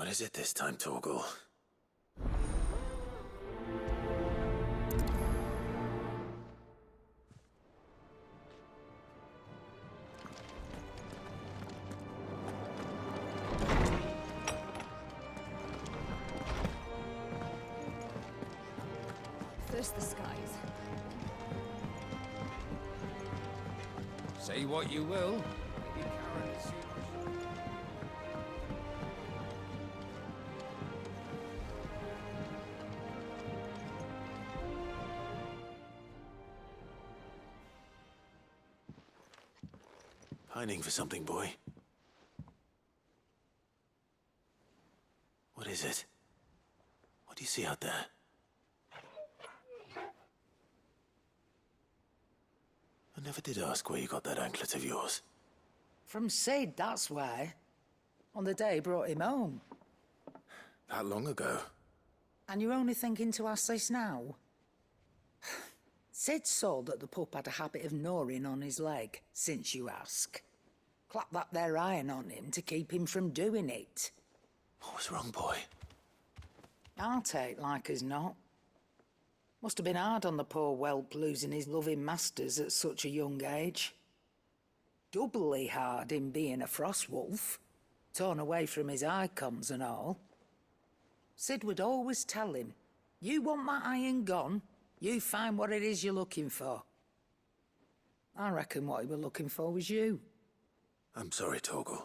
What is it this time, Torgal? Thirst the skies. Say what you will. Lady Karen is Pining for something, boy. What is it? What do you see out there? I never did ask where you got that anklet of yours. From Sid, that's why. On the day he brought him home. That long ago? And you're only thinking to ask this now? Sid saw that the pup had a habit of gnawing on his leg, since you ask. Clap that there iron on him to keep him from doing it. What was wrong, boy? I'll take like as not. Must have been hard on the poor whelp losing his loving masters at such a young age. Doubly hard in being a frost wolf, torn away from his Eikons and all. Sid would always tell him, you want my iron gone, you find what it is you're looking for. I reckon what he was looking for was you. I'm sorry, Torgal.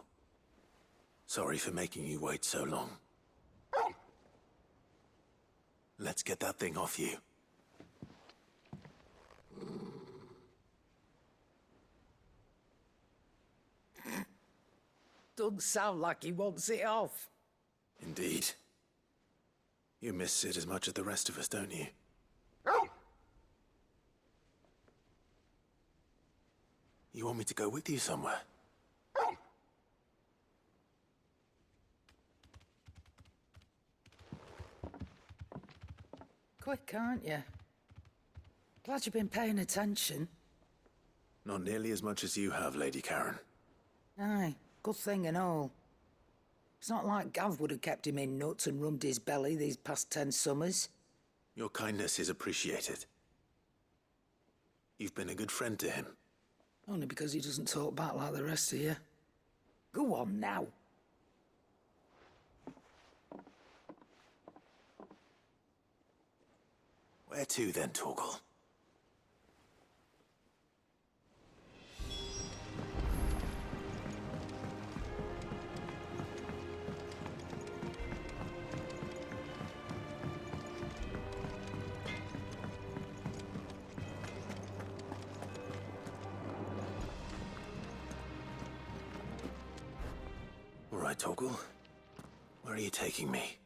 Sorry for making you wait so long. Let's get that thing off you. Doesn't sound like he wants it off. Indeed. You miss Sid as much as the rest of us, don't you? You want me to go with you somewhere? Quick, aren't you? Glad you've been paying attention. Not nearly as much as you have, Lady Karen. Aye, good thing and all. It's not like Gav would have kept him in nuts and rubbed his belly these past 10 summers. Your kindness is appreciated. You've been a good friend to him. Only because he doesn't talk back like the rest of you. Go on now. Where to then, Torgal? All right, Torgal. Where are you taking me?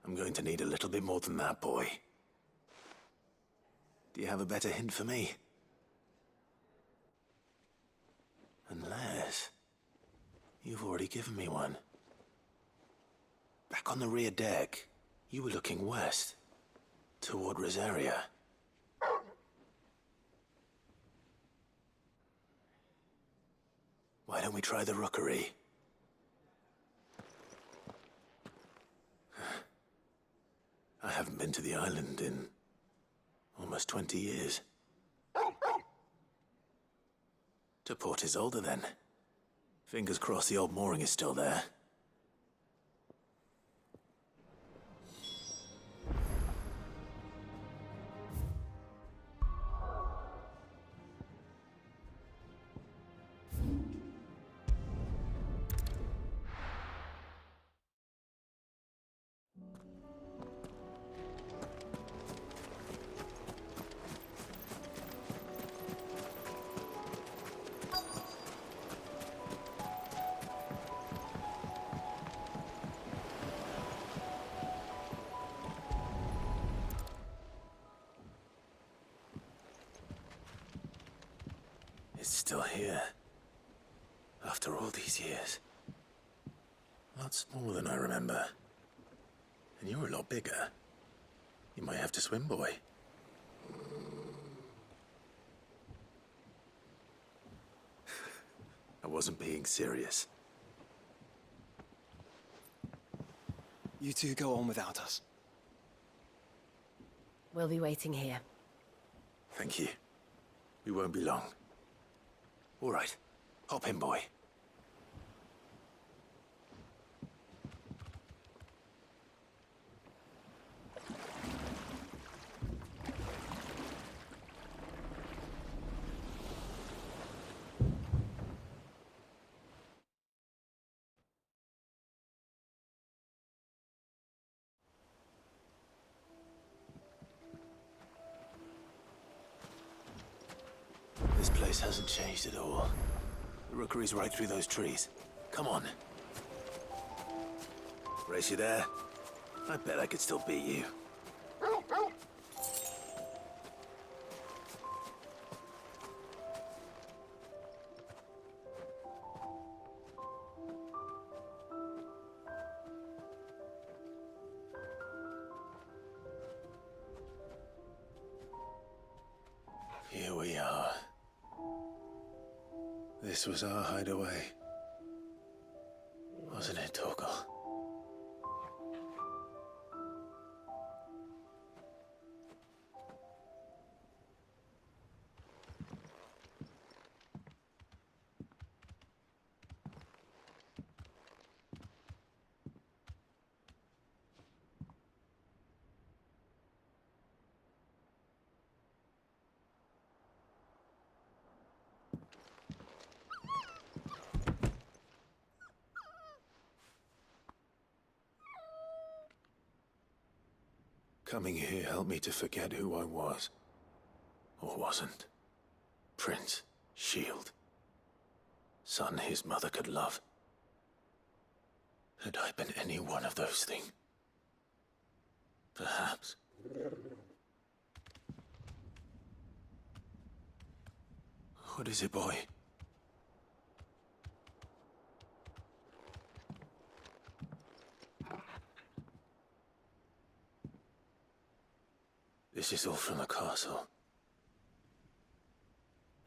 I'm going to need a little bit more than that, boy. Do you have a better hint for me? Unless... you've already given me one. Back on the rear deck, you were looking west, toward Rosaria. Why don't we try the rookery? I haven't been to the island in almost 20 years. To Port Isolde, then. Fingers crossed the old mooring is still there. It's still here. After all these years. A lot smaller than I remember. And you're a lot bigger. You might have to swim, boy. I wasn't being serious. You two go on without us. We'll be waiting here. Thank you. We won't be long. All right. Hop in, boy. This place hasn't changed at all. The rookery's right through those trees. Come on. Race you there? I bet I could still beat you. Here we are. This was our hideaway. Wasn't it, Torgal? Coming here helped me to forget who I was. Or wasn't. Prince, shield. Son his mother could love. Had I been any one of those things? Perhaps. What is it, boy? This is all from the castle.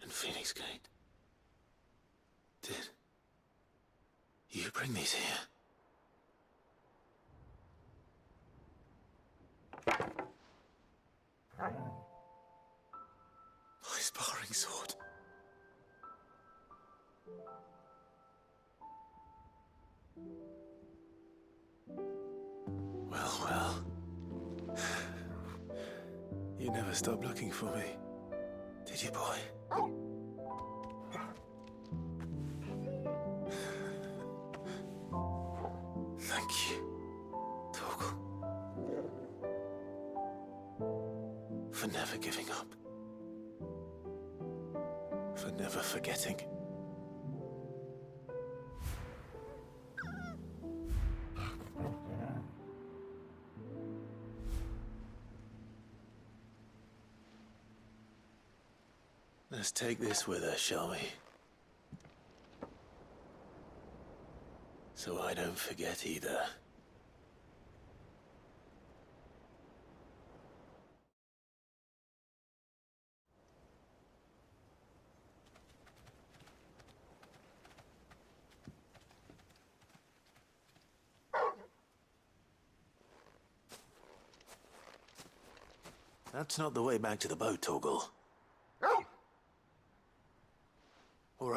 And Phoenix Gate. Did you bring these here? My sparring sword. Well, well. You never stopped looking for me, did you, boy? Thank you, Torgal. For never giving up. For never forgetting. Let's take this with us, shall we? So I don't forget either. That's not the way back to the boat, Torgal. All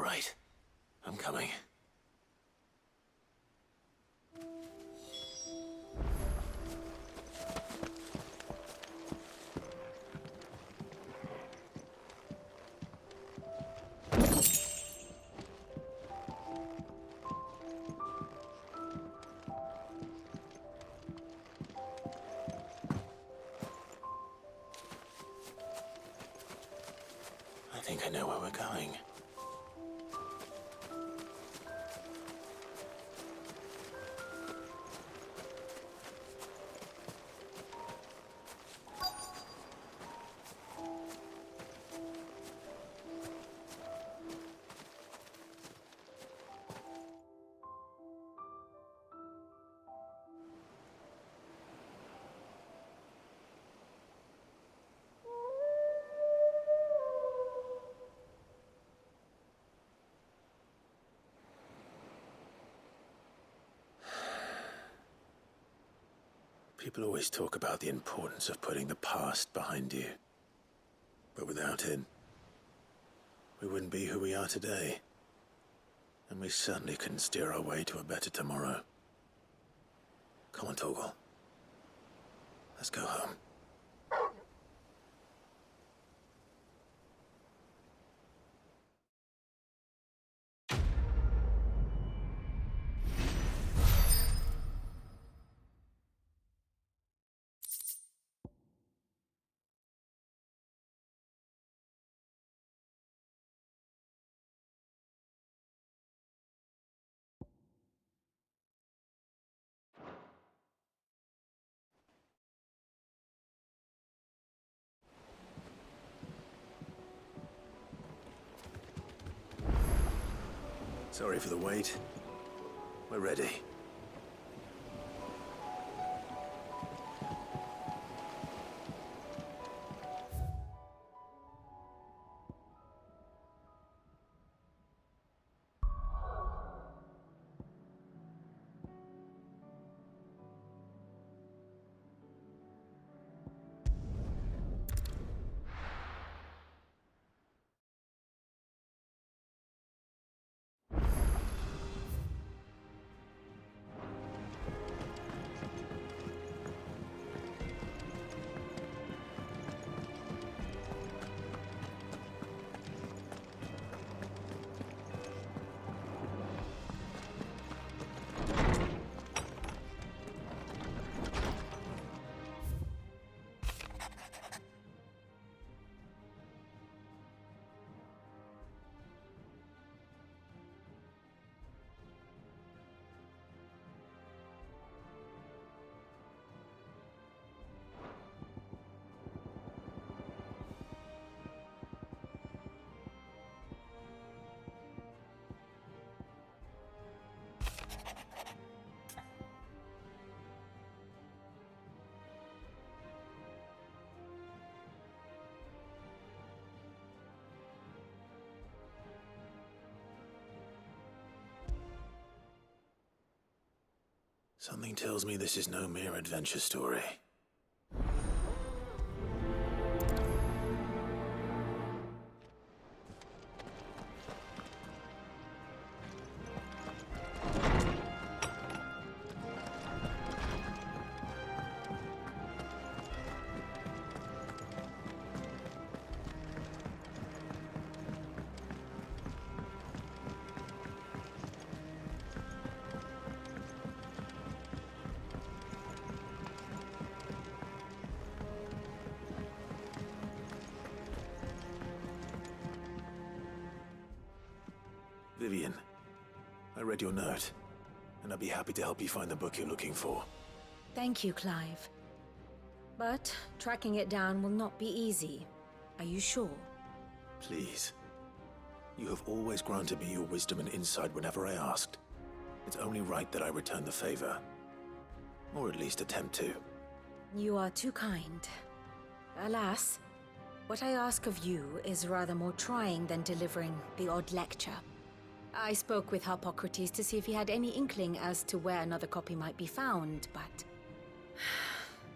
right. I'm coming. I think I know where we're going. People always talk about the importance of putting the past behind you. But without it, we wouldn't be who we are today. And we certainly couldn't steer our way to a better tomorrow. Come on, Torgal. Let's go home. Sorry for the wait. We're ready. Something tells me this is no mere adventure story. Vivian, I read your note, and I'd be happy to help you find the book you're looking for. Thank you, Clive. But tracking it down will not be easy. Are you sure? Please. You have always granted me your wisdom and insight whenever I asked. It's only right that I return the favor. Or at least attempt to. You are too kind. Alas, what I ask of you is rather more trying than delivering the odd lecture. I spoke with Harpocrates to see if he had any inkling as to where another copy might be found, but...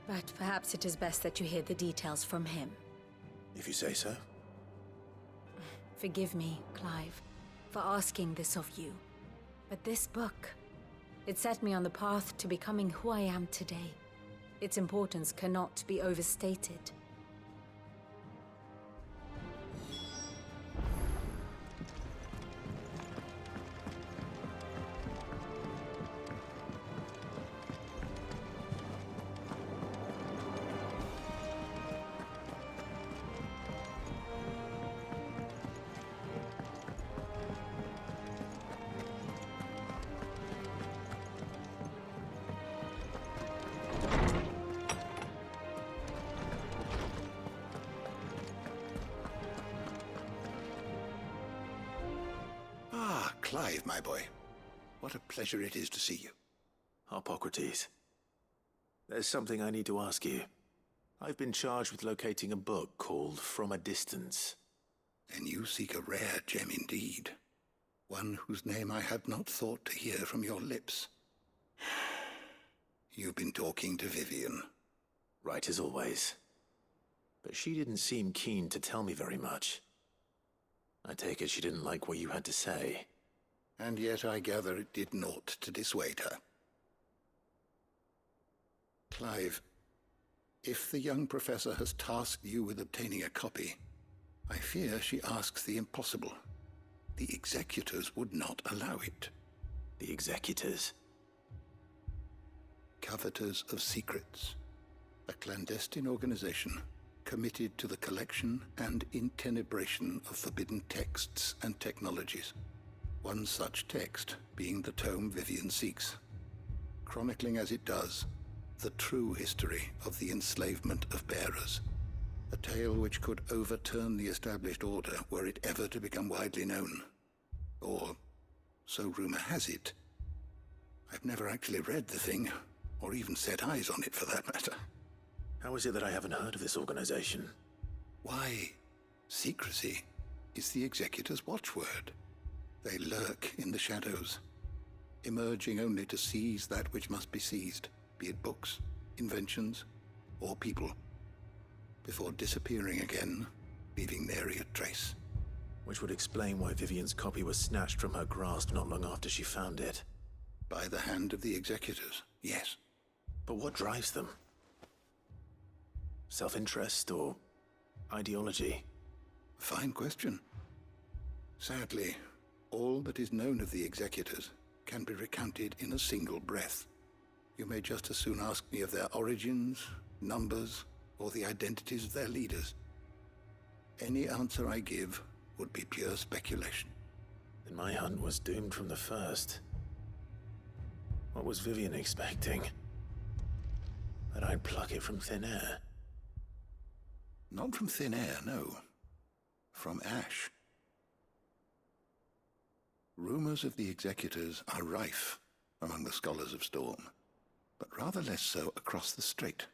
But perhaps it is best that you hear the details from him. If you say so. Forgive me, Clive, for asking this of you. But this book, it set me on the path to becoming who I am today. Its importance cannot be overstated. Clive, my boy. What a pleasure it is to see you. Harpocrates. There's something I need to ask you. I've been charged with locating a book called From a Distance. Then you seek a rare gem indeed. One whose name I had not thought to hear from your lips. you've been talking to Vivian. Right as always. But she didn't seem keen to tell me very much. I take it she didn't like what you had to say. And yet I gather it did naught to dissuade her. Clive, if the young professor has tasked you with obtaining a copy, I fear she asks the impossible. The executors would not allow it. The executors? Coveters of Secrets. A clandestine organization committed to the collection and intenebration of forbidden texts and technologies. One such text being the tome Vivian seeks, chronicling as it does the true history of the enslavement of bearers. A tale which could overturn the established order were it ever to become widely known. Or, so rumor has it. I've never actually read the thing, or even set eyes on it for that matter. How is it that I haven't heard of this organization? Why, secrecy is the Executor's watchword. They lurk in the shadows, emerging only to seize that which must be seized, be it books, inventions, or people, before disappearing again, leaving nary a trace. Which would explain why Vivian's copy was snatched from her grasp not long after she found it. By the hand of the Executors, yes. But what drives them? Self-interest or ideology? Fine question. Sadly, all that is known of the Executors can be recounted in a single breath. You may just as soon ask me of their origins, numbers, or the identities of their leaders. Any answer I give would be pure speculation. Then my hunt was doomed from the first. What was Vivian expecting? That I'd pluck it from thin air? Not from thin air, no. From ash. Rumors of the Executors are rife among the Scholars of Storm, but rather less so across the Strait.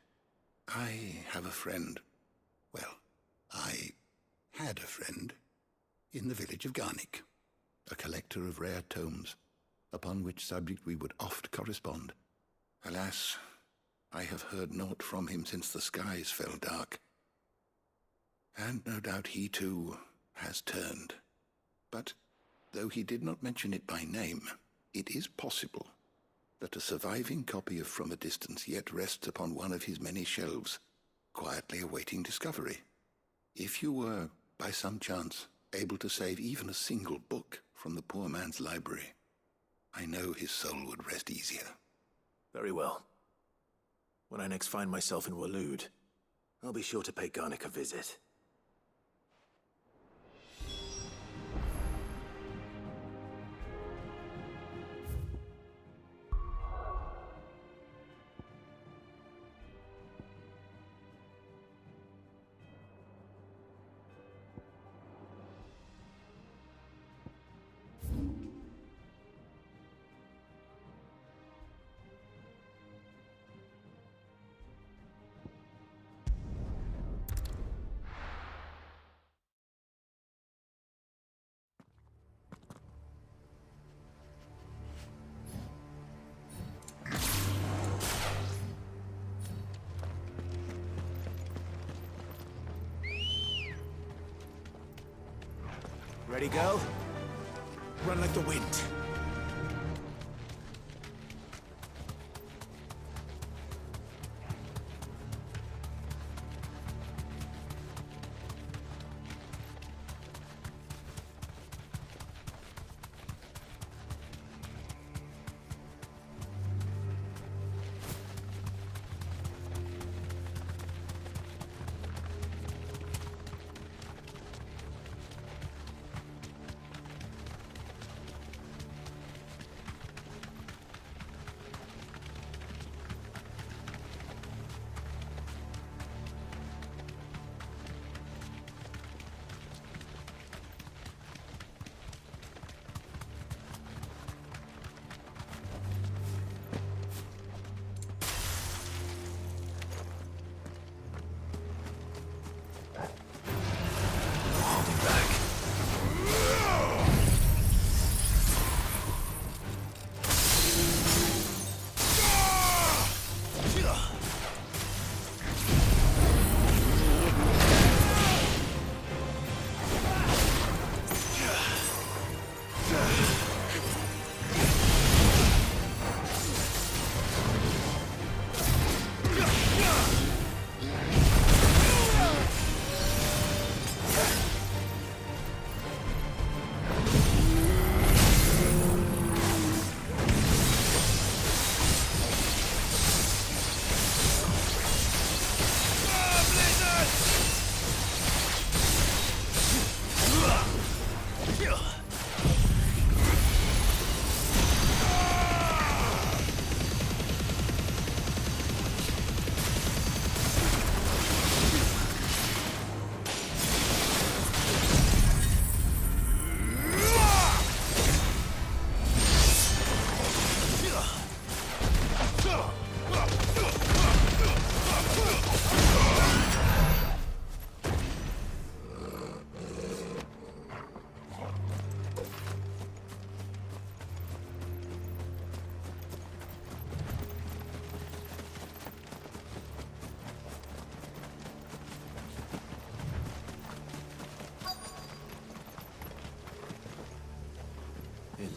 I have a friend. Well, I had a friend in the village of Garnick, a collector of rare tomes, upon which subject we would oft correspond. Alas, I have heard naught from him since the skies fell dark. And no doubt he too has turned. But though he did not mention it by name, it is possible that a surviving copy of From a Distance yet rests upon one of his many shelves, quietly awaiting discovery. If you were, by some chance, able to save even a single book from the poor man's library, I know his soul would rest easier. Very well. When I next find myself in Waloed, I'll be sure to pay Garnick a visit. Ready, go? Run like the wind.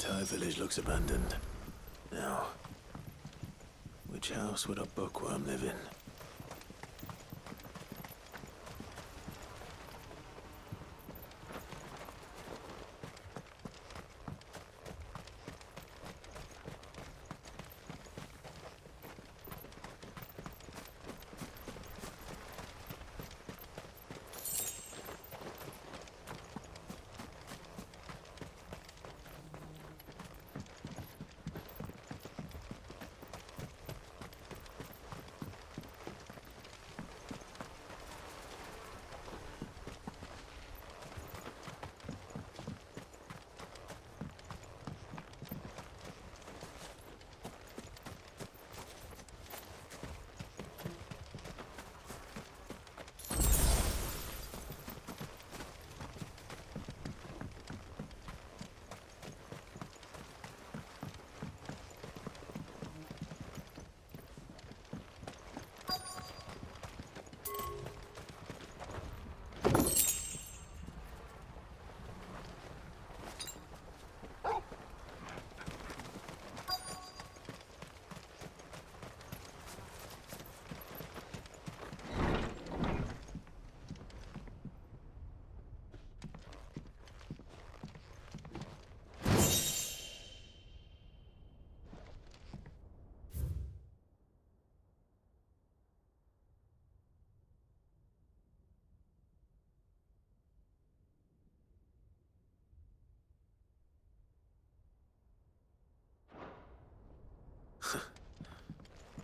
entire village looks abandoned. Now, which house would a bookworm live in?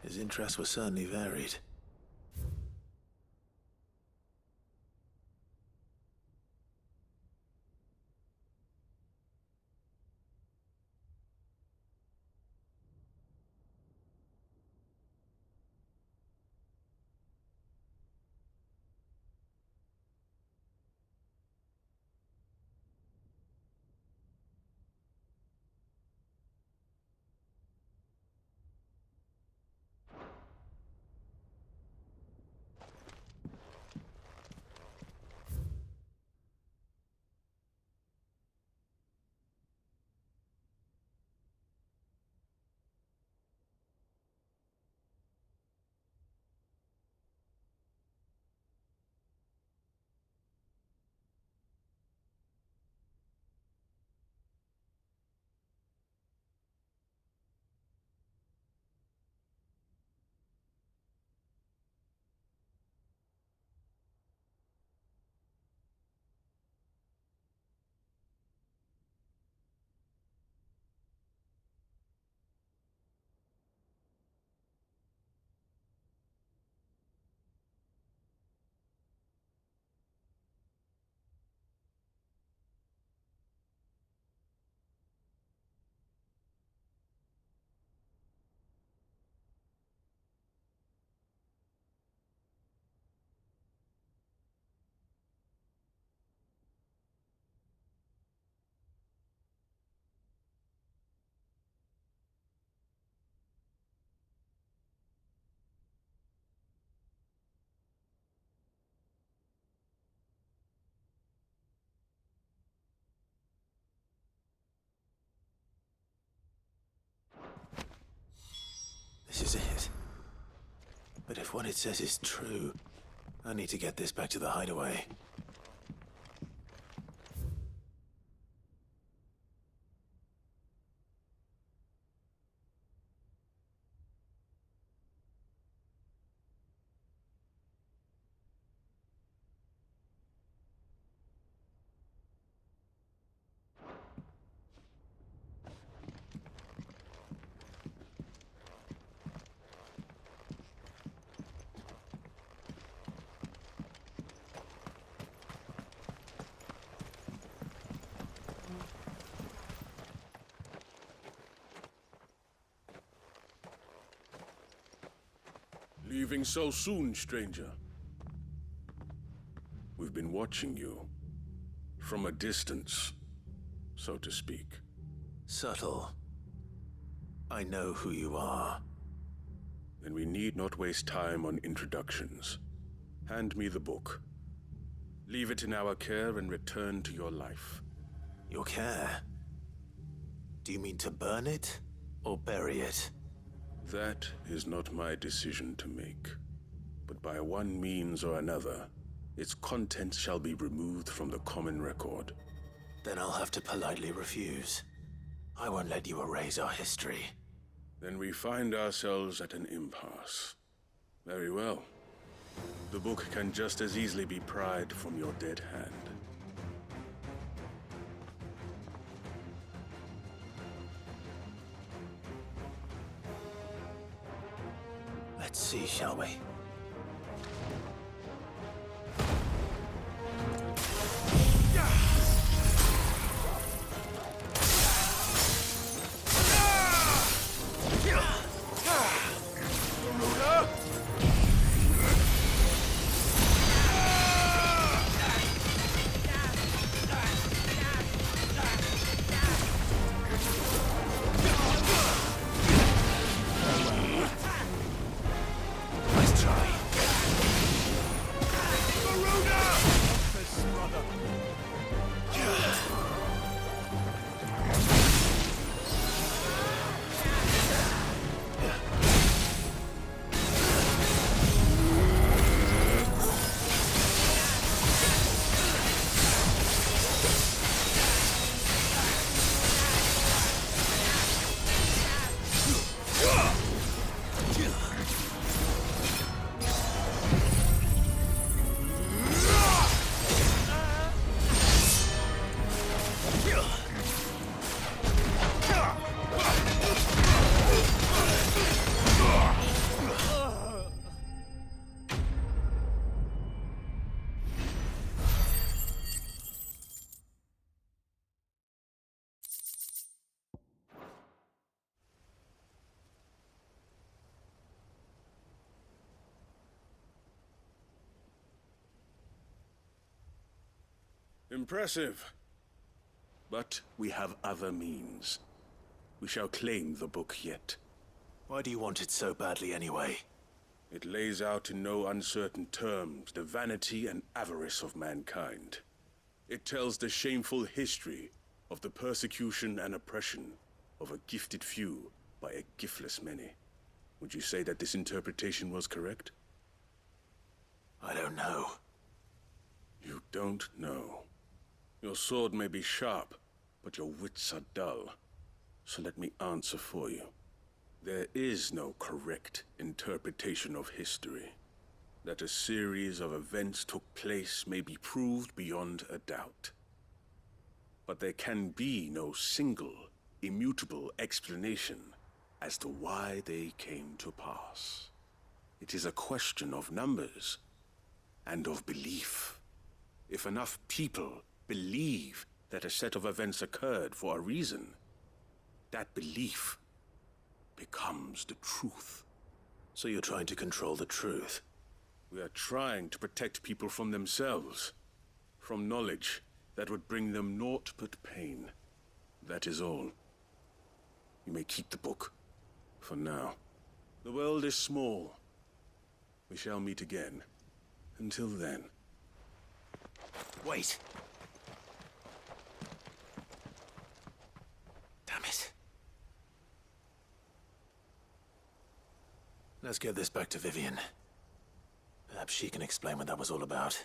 His interests were certainly varied. This is it. But if what it says is true, I need to get this back to the hideaway. Leaving so soon, stranger? We've been watching you. From a distance, so to speak. Subtle. I know who you are. Then we need not waste time on introductions. Hand me the book. Leave it in our care and return to your life. Your care? Do you mean to burn it, or bury it? That is not my decision to make. But by one means or another, its contents shall be removed from the common record. Then I'll have to politely refuse. I won't let you erase our history. Then we find ourselves at an impasse. Very well. The book can just as easily be pried from your dead hand. Let's see, shall we? Impressive. But we have other means. We shall claim the book yet. Why do you want it so badly anyway? It lays out in no uncertain terms the vanity and avarice of mankind. It tells the shameful history of the persecution and oppression of a gifted few by a giftless many. Would you say that this interpretation was correct? I don't know. You don't know. Your sword may be sharp, but your wits are dull. So let me answer for you. There is no correct interpretation of history. That a series of events took place may be proved beyond a doubt. But there can be no single, immutable explanation as to why they came to pass. It is a question of numbers and of belief. If enough people believe that a set of events occurred for a reason, that belief becomes the truth. So you're trying to control the truth? We are trying to protect people from themselves, from knowledge that would bring them naught but pain. That is all. You may keep the book, for now. The world is small. We shall meet again. Until then. Wait! Damn it. Let's get this back to Vivian. Perhaps she can explain what that was all about.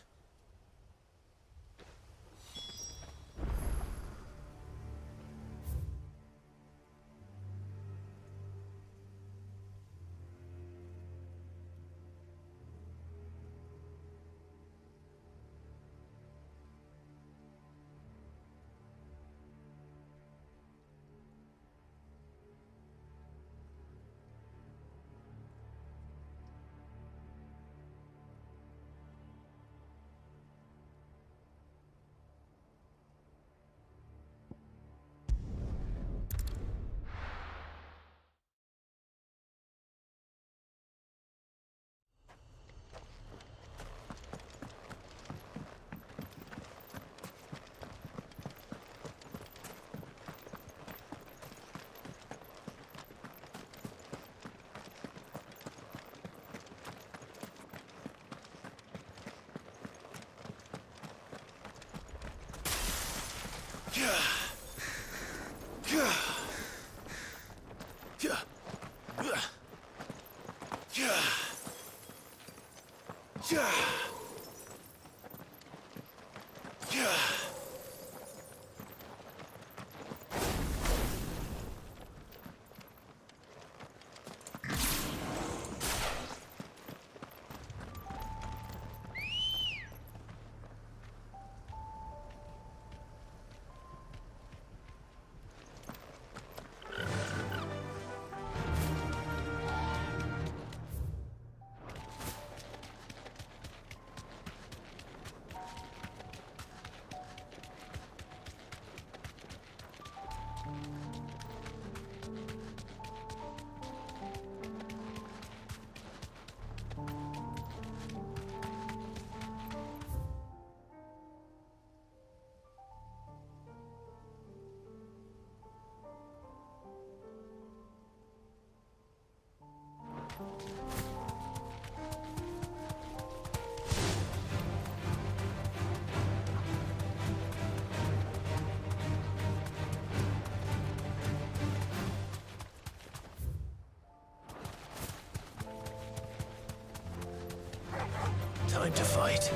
to fight.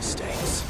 mistakes.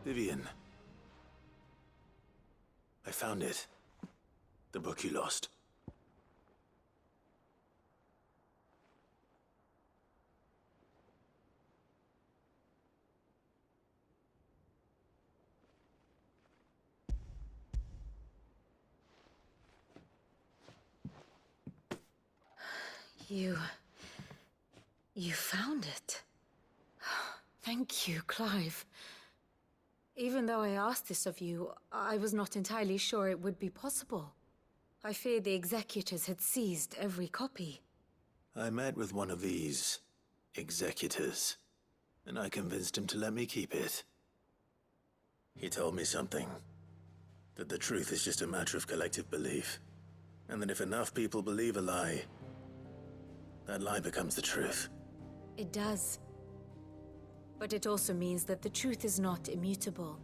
Vivian. I found it. The book you lost. You found it. Thank you, Clive. Even though I asked this of you, I was not entirely sure it would be possible. I feared the executors had seized every copy. I met with one of these executors, and I convinced him to let me keep it. He told me something. That the truth is just a matter of collective belief. And that if enough people believe a lie, that lie becomes the truth. It does. But it also means that the truth is not immutable.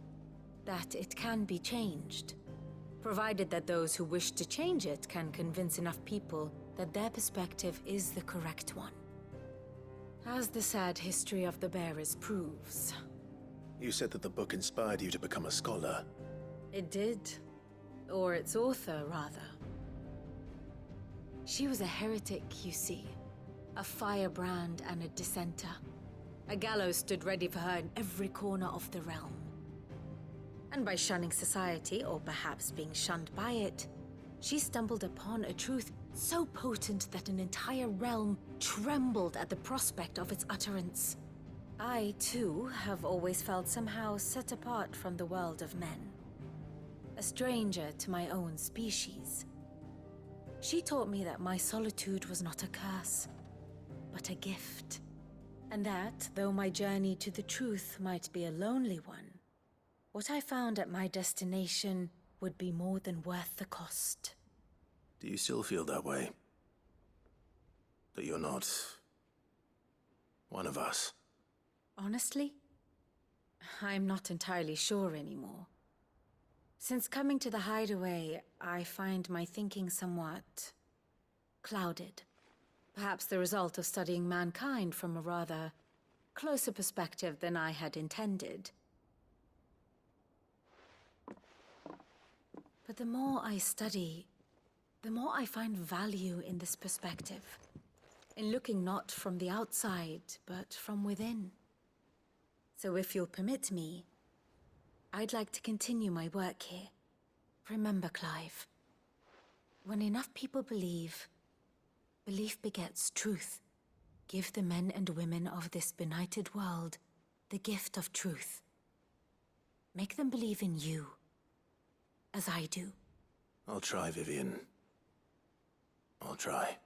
That it can be changed. Provided that those who wish to change it can convince enough people that their perspective is the correct one. As the sad history of the Bearers proves. You said that the book inspired you to become a scholar. It did. Or its author, rather. She was a heretic, you see. A firebrand and a dissenter. A gallows stood ready for her in every corner of the realm. And by shunning society, or perhaps being shunned by it, she stumbled upon a truth so potent that an entire realm trembled at the prospect of its utterance. I, too, have always felt somehow set apart from the world of men. A stranger to my own species. She taught me that my solitude was not a curse, but a gift. And that, though my journey to the truth might be a lonely one, what I found at my destination would be more than worth the cost. Do you still feel that way? That you're not one of us? Honestly, I'm not entirely sure anymore. Since coming to the hideaway, I find my thinking somewhat clouded. Perhaps the result of studying mankind from a rather closer perspective than I had intended. But the more I study, the more I find value in this perspective. In looking not from the outside, but from within. So if you'll permit me, I'd like to continue my work here. Remember, Clive, when enough people believe, belief begets truth, Give the men and women of this benighted world the gift of truth. Make them believe in you, as I do. I'll try, Vivian. I'll try.